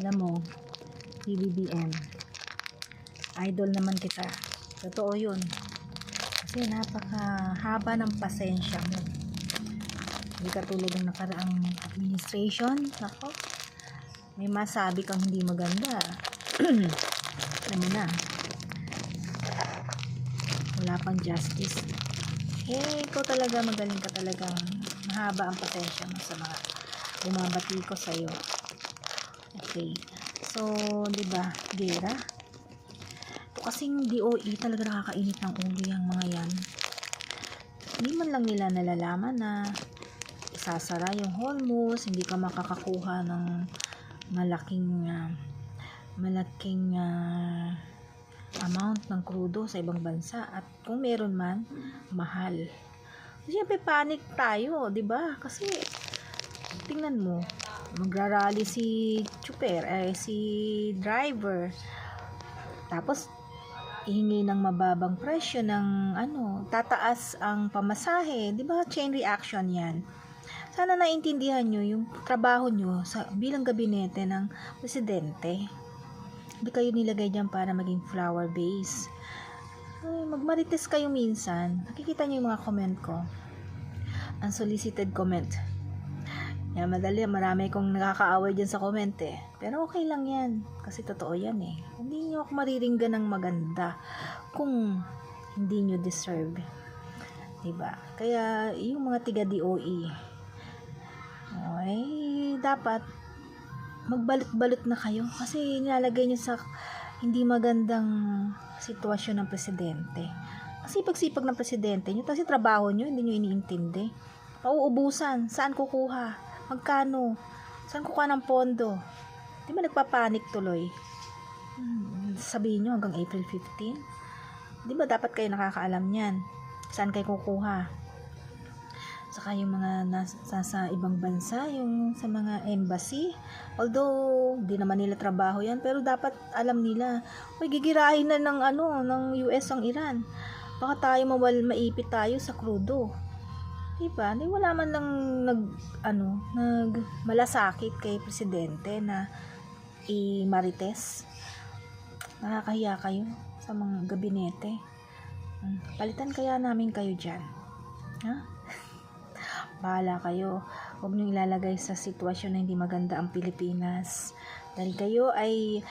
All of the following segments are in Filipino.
Alam mo, PBBM, idol naman kita. Totoo yun. Kasi napakahaba ng pasensya mo. Hindi katulad ng nakaraang administration. Ako, may masabi kang hindi maganda. Alam mo na, wala pang justice. Ikaw talaga, magaling ka talaga. Mahaba ang pasensya mo sa mga bumabati ko sa'yo. Okay. So, di ba, gera? Ito kasing DOE talaga nakakainit ng ulo yung mga yan. Hindi man lang nila nalalaman na isasara yung Hormuz, hindi ka makakakuha ng malaking amount ng crudo sa ibang bansa, at kung meron man, mahal. Siyempre panic tayo, 'di ba? Kasi tingnan mo, magrarally si si driver. Tapos ihingi ng mababang presyo ng tataas ang pamasahe, 'di ba? Chain reaction 'yan. Sana naintindihan nyo yung trabaho nyo bilang gabinete ng presidente. Hindi kayo nilagay dyan para maging flower base. Magmarites kayo minsan. Nakikita nyo yung mga comment ko. Unsolicited comment. Yan, marami kong nakakaaway dyan sa comment eh. Pero okay lang yan. Kasi totoo yan eh. Hindi nyo ako mariringgan ng maganda kung hindi nyo deserve. Diba? Kaya yung mga tiga DOE, ay dapat magbalot-balot na kayo kasi nilalagay nyo sa hindi magandang sitwasyon ng presidente. Kasi sipag ng presidente nyo, kasi trabaho nyo, hindi nyo iniintindi. Pauubusan, saan kukuha? Magkano? Saan kukuha ng pondo? Di ba nagpapanik tuloy? Sabihin nyo hanggang April 15? Di ba dapat kayo nakakaalam yan? Saan kayo kukuha? Saka yung mga nasa ibang bansa, yung sa mga embassy, although di naman nila trabaho yan, pero dapat alam nila, gigirahin na ng US ang Iran. Baka tayo maipit tayo sa crudo. Diba? Wala man lang malasakit kay presidente na i-marites. Nakakahiya kayo sa mga gabinete. Palitan kaya namin kayo dyan. Ha? Bahala kayo. Huwag nyo ilalagay sa sitwasyon na hindi maganda ang Pilipinas. Dahil kayo ay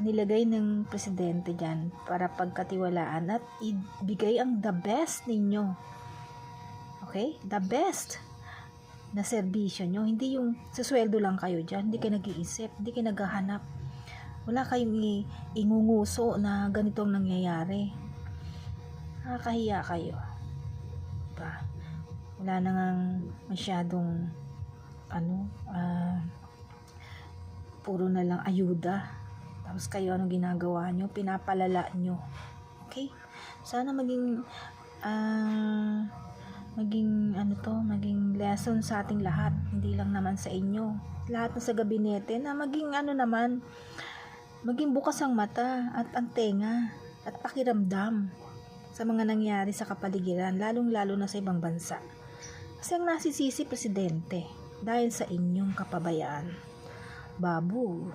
nilagay ng presidente dyan para pagkatiwalaan at ibigay ang the best ninyo. Okay? The best na serbisyo nyo. Hindi yung susweldo lang kayo dyan. Hindi kayo nag-iisip. Hindi kayo naghahanap. Wala kayong ingunguso na ganitong nangyayari. Nakakahiya kayo. Diba? Wala na ngang masyadong puro na lang ayuda. Tapos kayo anong ginagawa nyo? Pinapalala nyo. Okay? Sana maging lesson sa ating lahat. Hindi lang naman sa inyo. Lahat na sa gabinete na maging bukas ang mata at ang tenga at pakiramdam sa mga nangyari sa kapaligiran, lalong-lalo na sa ibang bansa. Kasi ang nasisisi presidente dahil sa inyong kapabayaan. Babu.